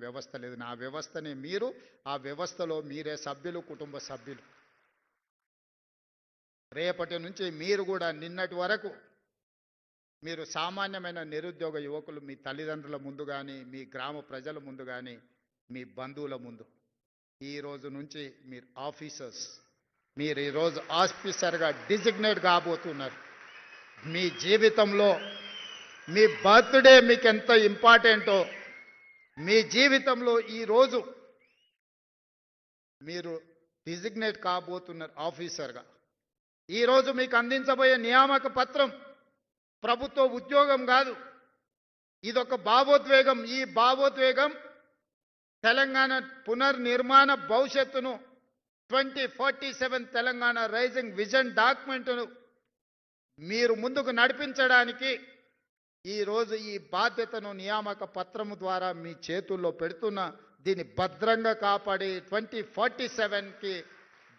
వ్యవస్థ లేదు. నా వ్యవస్థనే మీరు, ఆ వ్యవస్థలో మీరే సభ్యులు, కుటుంబ సభ్యులు. రేపటి నుంచి మీరు కూడా నిన్నటి వరకు మీరు సామాన్యమైన నిరుద్యోగ యువకులు మీ తల్లిదండ్రుల ముందు కానీ, మీ గ్రామ ప్రజల ముందు కానీ, మీ బంధువుల ముందు ఈ రోజు నుంచి మీరు ఆఫీసర్స్, మీరు ఈరోజు ఆఫీసర్గా డిజిగ్నేట్ కాబోతున్నారు. మీ జీవితంలో మీ బర్త్డే మీకు ఎంత ఇంపార్టెంటో, మీ జీవితంలో ఈరోజు మీరు డిజిగ్నేట్ కాబోతున్నారు ఆఫీసర్గా. ఈరోజు మీకు అందించబోయే నియామక పత్రం ప్రభుత్వ ఉద్యోగం కాదు, ఇదొక భావోద్వేగం. ఈ భావోద్వేగం తెలంగాణ పునర్నిర్మాణ భవిష్యత్తును 2047 తెలంగాణ రైజింగ్ విజన్ డాక్యుమెంట్ను మీరు ముందుకు నడిపించడానికి ఈరోజు ఈ బాధ్యతను నియామక పత్రము ద్వారా మీ చేతుల్లో పెడుతున్న, దీన్ని భద్రంగా కాపాడి 2047కి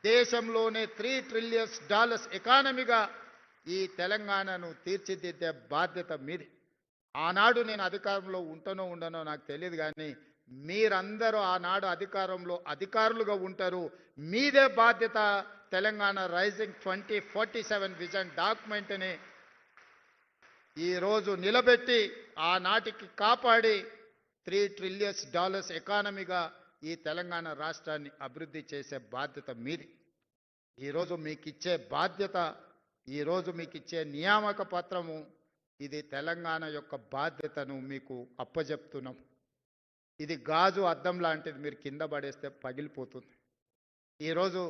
దేశంలోనే $3 ట్రిలియన్ ఎకానమీగా ఈ తెలంగాణను తీర్చిదిద్దే బాధ్యత మీది. ఆనాడు నేను అధికారంలో ఉంటానో ఉండనో నాకు తెలియదు, కానీ మీరందరూ ఆనాడు అధికారులుగా ఉంటారు. మీదే బాధ్యత తెలంగాణ రైజింగ్ 2047 విజన్ డాక్యుమెంట్ని ఈరోజు నిలబెట్టి ఆనాటికి కాపాడి $3 ట్రిలియన్ ఎకానమీగా ఈ తెలంగాణ రాష్ట్రాన్ని అభివృద్ధి చేసే బాధ్యత మీది. ఈరోజు మీకు ఇచ్చే బాధ్యత, ఈరోజు మీకు ఇచ్చే నియామక పత్రము, ఇది తెలంగాణ యొక్క బాధ్యతను మీకు అప్పజెప్తున్నాం. ఇది గాజు అద్దం లాంటిది, మీరు కింద పడేస్తే పగిలిపోతుంది. ఈరోజు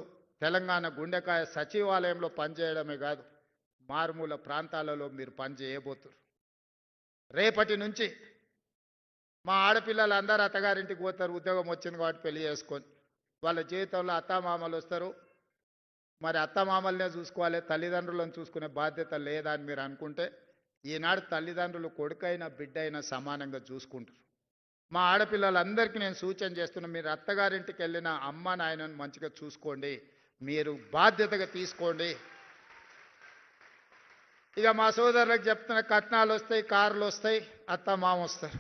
తెలంగాణ గుండెకాయ సచివాలయంలో పనిచేయడమే కాదు, మారుమూల ప్రాంతాలలో మీరు పనిచేయబోతున్నారు. రేపటి నుంచి మా ఆడపిల్లలు అందరూ అత్తగారింటికి పోతారు, ఉద్యోగం వచ్చింది కాబట్టి పెళ్లి చేసుకొని. వాళ్ళ జీవితంలో అత్తామామలు వస్తారు. మరి అత్తమామలనే చూసుకోవాలి, తల్లిదండ్రులను చూసుకునే బాధ్యత లేదా అని మీరు అనుకుంటే, ఈనాడు తల్లిదండ్రులు కొడుకైనా బిడ్డైనా సమానంగా చూసుకుంటారు. మా ఆడపిల్లలందరికీ నేను సూచన చేస్తున్నా, మీరు అత్తగారింటికి వెళ్ళిన అమ్మ నాయనను మంచిగా చూసుకోండి, మీరు బాధ్యతగా తీసుకోండి. ఇక మా సోదరులకు చెప్తున్న, కట్నాలు వస్తాయి, కార్లు వస్తాయి, అత్తమామ వస్తారు.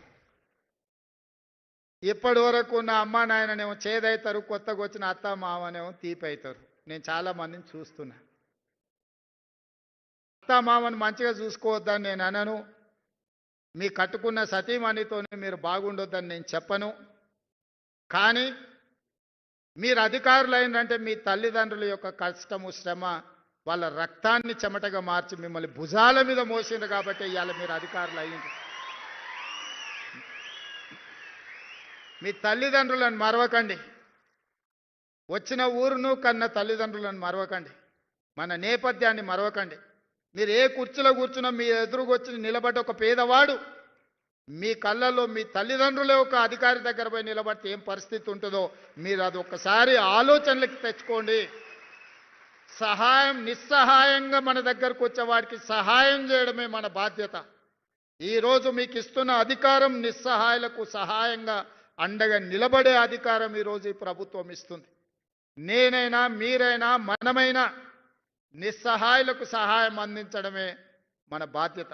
ఇప్పటి వరకు ఉన్న అమ్మ నాయననేమో చేదవుతారు, కొత్తగా వచ్చిన అత్తమామనేమో తీపి అవుతారు. నేను చాలా మందిని చూస్తున్నా. అత్తమామను మంచిగా చూసుకోవద్దని నేను అనను, మీ కట్టుకున్న సతీమణితోనే మీరు బాగుండొద్దని నేను చెప్పను. కానీ మీరు అధికారులు అయినంటే మీ తల్లిదండ్రుల యొక్క కష్టము శ్రమ, వాళ్ళ రక్తాన్ని చెమటగా మార్చి మిమ్మల్ని భుజాల మీద మోసిండ్రు కాబట్టి ఇవాళ మీరు అధికారులు అయ్యింది. మీ తల్లిదండ్రులను మరవకండి, వచ్చిన ఊరును కన్న తల్లిదండ్రులను మరవకండి, మన నేపథ్యాన్ని మరవకండి. మీరు ఏ కుర్చీలో కూర్చున్నా మీ ఎదురుకు వచ్చి నిలబడ్డ ఒక పేదవాడు మీ కళ్ళల్లో మీ తల్లిదండ్రులే ఒక అధికారి దగ్గర పోయి నిలబడితే ఏం పరిస్థితి ఉంటుందో మీరు అది ఒక్కసారి ఆలోచనలకు తెచ్చుకోండి. నిస్సహాయంగా మన దగ్గరకు వచ్చే వాడికి సహాయం చేయడమే మన బాధ్యత. ఈరోజు మీకు ఇస్తున్న అధికారం నిస్సహాయులకు సహాయంగా అండగా నిలబడే అధికారం ఈరోజు ఈ ప్రభుత్వం ఇస్తుంది. నేనైనా మీరైనా మనమైనా నిస్సహాయులకు సహాయం అందించడమే మన బాధ్యత.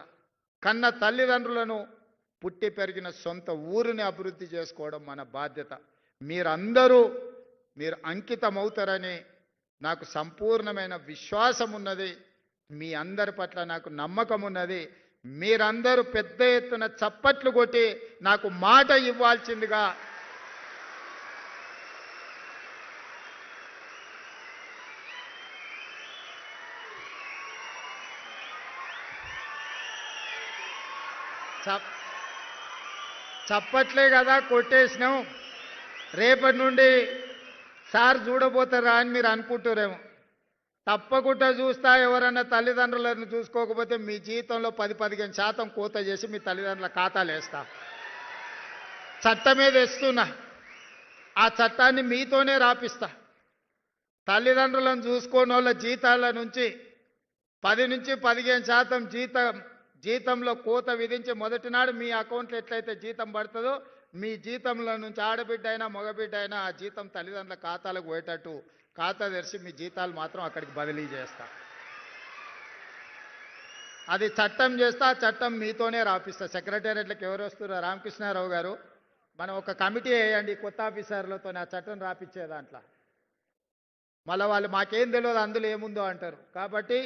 కన్న తల్లిదండ్రులను, పుట్టి పెరిగిన సొంత ఊరిని అభివృద్ధి చేసుకోవడం మన బాధ్యత. మీరు అంకితమవుతారని నాకు సంపూర్ణమైన విశ్వాసం ఉన్నది. మీ అందరి పట్ల నాకు నమ్మకం ఉన్నది. మీరందరూ పెద్ద ఎత్తున చప్పట్లు కొట్టి నాకు మాట ఇవ్వాల్సిందిగా చప్పట్లే కదా కొట్టేసినాం. రేపటి నుండి సార్ చూడబోతారా అని మీరు అనుకుంటారేమో. తప్పకుండా చూస్తా. ఎవరన్నా తల్లిదండ్రులను చూసుకోకపోతే మీ జీవితంలో 10-15% కోత చేసి మీ తల్లిదండ్రుల ఖాతాలు వేస్తా. చట్టమే తెస్తున్నా, ఆ చట్టాన్ని మీతోనే రాపిస్తా. తల్లిదండ్రులను చూసుకోని వాళ్ళ జీతాల నుంచి 10-15% జీతంలో కోత విధించి మొదటి నాడు మీ అకౌంట్లో ఎట్లయితే జీతం పడుతుందో మీ జీతంలో నుంచి ఆడబిడ్డ అయినా మగబిడ్డ అయినా ఆ జీతం తల్లిదండ్రుల ఖాతాలకు పోయేటట్టు ఖాతా తెరిచి మీ జీతాలు మాత్రం అక్కడికి బదిలీ చేస్తా. అది చట్టం చేస్తా, చట్టం మీతోనే రాపిస్తా. సెక్రటేరియట్లకు ఎవరు వస్తున్నారు? రామకృష్ణారావు గారు మనం ఒక కమిటీ వేయండి కొత్త ఆఫీసర్లతో ఆ చట్టం రాపిచ్చే దాంట్లో. మళ్ళీ వాళ్ళు మాకేం తెలియదు అందులో ఏముందో అంటారు. కాబట్టి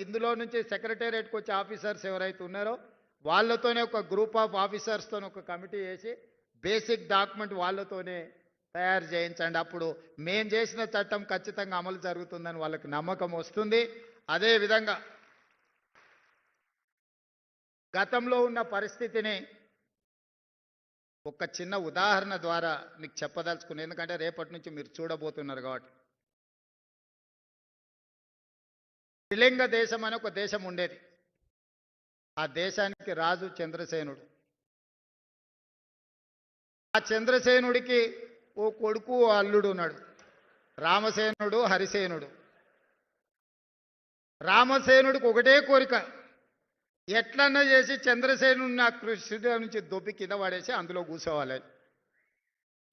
ఇందులో నుంచి సెక్రటేరియట్కి వచ్చే ఆఫీసర్స్ ఎవరైతే ఉన్నారో వాళ్ళతోనే ఒక గ్రూప్ ఆఫ్ ఆఫీసర్స్తో ఒక కమిటీ వేసి బేసిక్ డాక్యుమెంట్ వాళ్ళతోనే తయారు చేయించండి. అప్పుడు మేం చేసిన చట్టం ఖచ్చితంగా అమలు జరుగుతుందని వాళ్ళకి నమ్మకం వస్తుంది. అదేవిధంగా గతంలో ఉన్న పరిస్థితిని ఒక చిన్న ఉదాహరణ ద్వారా మీకు చెప్పదలుచుకున్నాను. ఎందుకంటే రేపటి నుంచి మీరు చూడబోతున్నారు కాబట్టి. త్రిలింగ దేశం అని ఒక దేశం ఉండేది. ఆ దేశానికి రాజు చంద్రసేనుడు. ఆ చంద్రసేనుడికి ఓ కొడుకు ఓ అల్లుడు ఉన్నాడు, రామసేనుడు హరిసేనుడు. రామసేనుడికి ఒకటే కోరిక, ఎట్లన్నా చేసి చంద్రసేనుడిని నా కృష్ణుడి నుంచి దొబ్బి కింద పడేసి అందులో కూర్చోవాలి.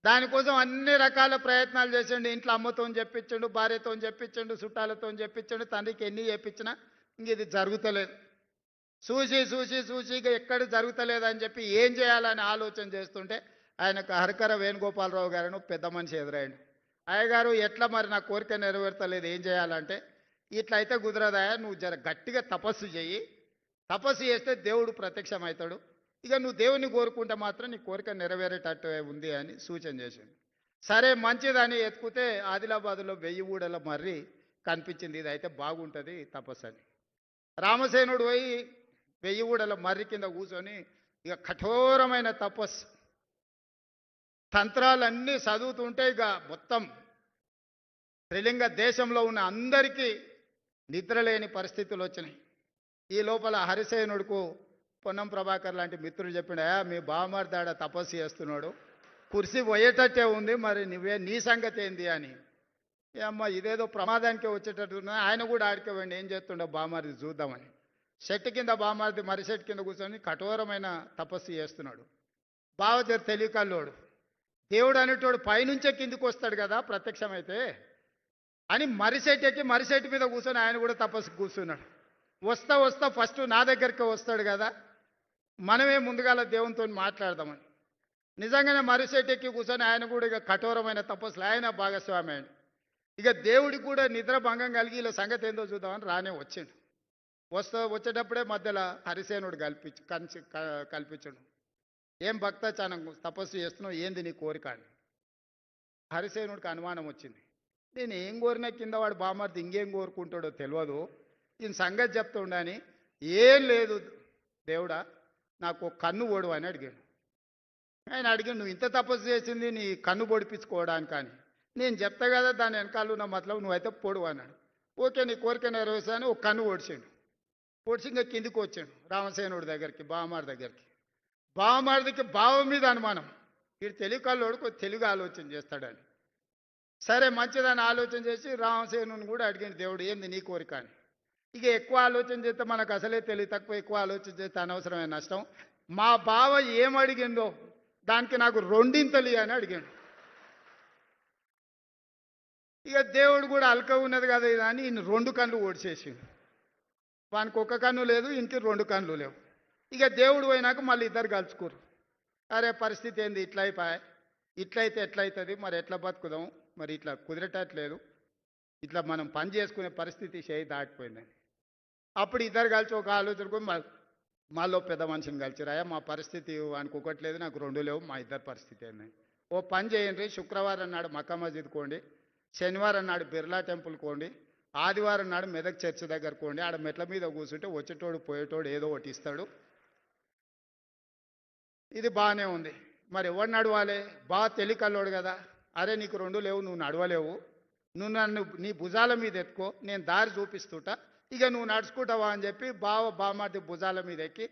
దానికోసం అన్ని రకాల ప్రయత్నాలు చేసిండు. ఇంట్లో అమ్మతో చెప్పించండు, భార్యతో చెప్పించండు, చుట్టాలతో చెప్పించండు, తండ్రికి ఎన్ని చెప్పించినా ఇంక ఇది జరుగుతలేదు. చూసి చూసి చూసి ఇక ఎక్కడ జరుగుతలేదని చెప్పి ఏం చేయాలని ఆలోచన చేస్తుంటే ఆయనకు హరికర వేణుగోపాలరావు గారిని పెద్ద మనిషి ఎదురైండు. అయ్యగారు ఎట్లా మరి నా కోరిక నెరవేర్తలేదు, ఏం చేయాలంటే, ఇట్లా అయితే కుదరదాయా, నువ్వు జర గట్టిగా తపస్సు చెయ్యి, తపస్సు చేస్తే దేవుడు ప్రత్యక్షమవుతాడు, ఇక నువ్వు దేవుని కోరుకుంటే మాత్రం నీ కోరిక నెరవేరేటట్టు ఉంది అని సూచన చేసిండు. సరే మంచిదని ఎత్తుకుతే ఆదిలాబాద్లో 1000 ఊడల మర్రి కనిపించింది. ఇది అయితే బాగుంటుంది తపస్సు అని. రామసేనుడు పోయి 1000 ఊడల మర్రి కింద కూర్చొని ఇక కఠోరమైన తపస్సు తంత్రాలన్నీ చదువుతుంటే ఇక మొత్తం త్రిలింగ దేశంలో ఉన్న అందరికీ నిద్రలేని పరిస్థితులు వచ్చినాయి. ఈ లోపల హరిసేనుడుకు పొన్నం ప్రభాకర్ లాంటి మిత్రులు చెప్పిన, మీ బావమర్దాడ తపస్సు చేస్తున్నాడు, కుర్చీ పోయేటట్టే ఉంది, మరి నీ సంగతి ఏంది అని. అమ్మ ఇదేదో ప్రమాదానికే వచ్చేటట్టున్నా, ఆయన కూడా ఆడుకోవండి ఏం చేస్తుండో బామారిది చూద్దామని చెట్టు కింద బామారిది మర్రి చెట్టు కింద కూర్చొని కఠోరమైన తపస్సు చేస్తున్నాడు. బావ జర తెలియకల్లోడు, దేవుడు అనేటోడు పైనుంచే కిందికి వస్తాడు కదా ప్రత్యక్షమైతే అని మర్రి చెట్టు మీద కూర్చొని ఆయన కూడా తపస్సు కూర్చున్నాడు. వస్తా వస్తా ఫస్ట్ నా దగ్గరికి వస్తాడు కదా, మనమే ముందుగాల దేవునితో మాట్లాడదామని నిజంగానే మర్రి చెట్టు ఎక్కి కూర్చొని ఆయన కూడా ఇక కఠోరమైన తపస్సులు ఆయన భాగస్వామి అయ్యాడు. ఇక దేవుడికి కూడా నిద్ర భంగం కలిగి ఇలా సంగతి ఏందో చూద్దామని రానే వచ్చిండు. వచ్చేటప్పుడే మధ్యలో హరిసేనుడు కల్పించడు. ఏం భక్త చాలా తపస్సు చేస్తున్నావు, ఏంది నీ కోరిక అని. హరిసేనుడికి అనుమానం వచ్చింది. నేను ఏం కోరినా కింద వాడు బామర్ది ఇంకేం కోరుకుంటాడో తెలియదు, ఈయన సంగతి చెప్తుండని, ఏం లేదు దేవుడా నాకు కన్ను ఓడు అని అడిగాడు. ఆయన అడిగాడు, నువ్వు ఇంత తపస్సు చేసింది నీ కన్ను పొడిపించుకోవడానికి అని. నేను చెప్తా కదా దాని వెనకాల ఉన్న మతలబు, నువ్వైతే పొడువు అన్నాడు. ఓకే నీ కోరిక నెరవేర్చాను. ఒక కన్ను ఓడిచాడు. పొడిచి ఇంకా కిందికి వచ్చాడు రామసేనుడి దగ్గరికి, బావమారి దగ్గరికి. బావమారిదికి బావ మీద అనుమానం, వీడు తెలివికల్లోడు కొద్ది తెలుగు ఆలోచన చేస్తాడని. సరే మంచిదని ఆలోచన చేసి రామసేనుని కూడా అడిగాడు, దేవుడు ఏంది నీ కోరిక అని. ఇక ఎక్కువ ఆలోచన చేస్తే మనకు అసలే తెలివి తక్కువ, ఎక్కువ ఆలోచన చేస్తే అనవసరమైన నష్టం. మా బావ ఏం అడిగిందో దానికి నాకు రెండింతలు అని అడిగాడు. ఇక దేవుడు కూడా అల్క ఉన్నది కదా ఇది అని ఈయన 2 కళ్ళు ఓడిచేసిండు. వానికి ఒక కన్ను లేదు, ఇంటికి 2 కళ్ళు లేవు. ఇక దేవుడు పోయినాక మళ్ళీ ఇద్దరు కలుసుకురు. అరే పరిస్థితి ఏంది ఇట్లా అయిపోయా, ఇట్లయితే ఎట్లయితుంది, మరి ఎట్లా బతుకుదాం, మరి ఇట్లా కుదిరేటట్లేదు, ఇట్లా మనం పని చేసుకునే పరిస్థితి చేయి దాటిపోయిందని. అప్పుడు ఇద్దరు కలిసి ఒక ఆలోచనకు మాలో పెద్ద మనిషిని కలిసిరు. అయ్యా మా పరిస్థితి వానికి ఒకట్లేదు, నాకు 2 లేవు, మా ఇద్దరు పరిస్థితి ఏందని. ఓ పని చేయండి, శుక్రవారం నాడు మక్కా మస్జిద్ కోండి, శనివారం నాడు బిర్లా టెంపుల్ కోండి, ఆదివారం నాడు మెదక్ చర్చి దగ్గర కోండి. ఆడ మెట్ల మీద కూర్చుంటే వచ్చేటోడు పోయేటోడు ఏదో ఒకటి ఇస్తాడు. ఇది బాగానే ఉంది. మరి ఎవడు నడవాలి, బాగా తెలికల్లోడు కదా. అరే నీకు 2 లేవు, నువ్వు నడవలేవు, నువ్వు నన్ను నీ భుజాల మీద ఎత్తుకో, నేను దారి చూపిస్తుంటా, ఇక నువ్వు నడుచుకుంటావా అని చెప్పి బావ బామాటి భుజాల మీద ఎక్కి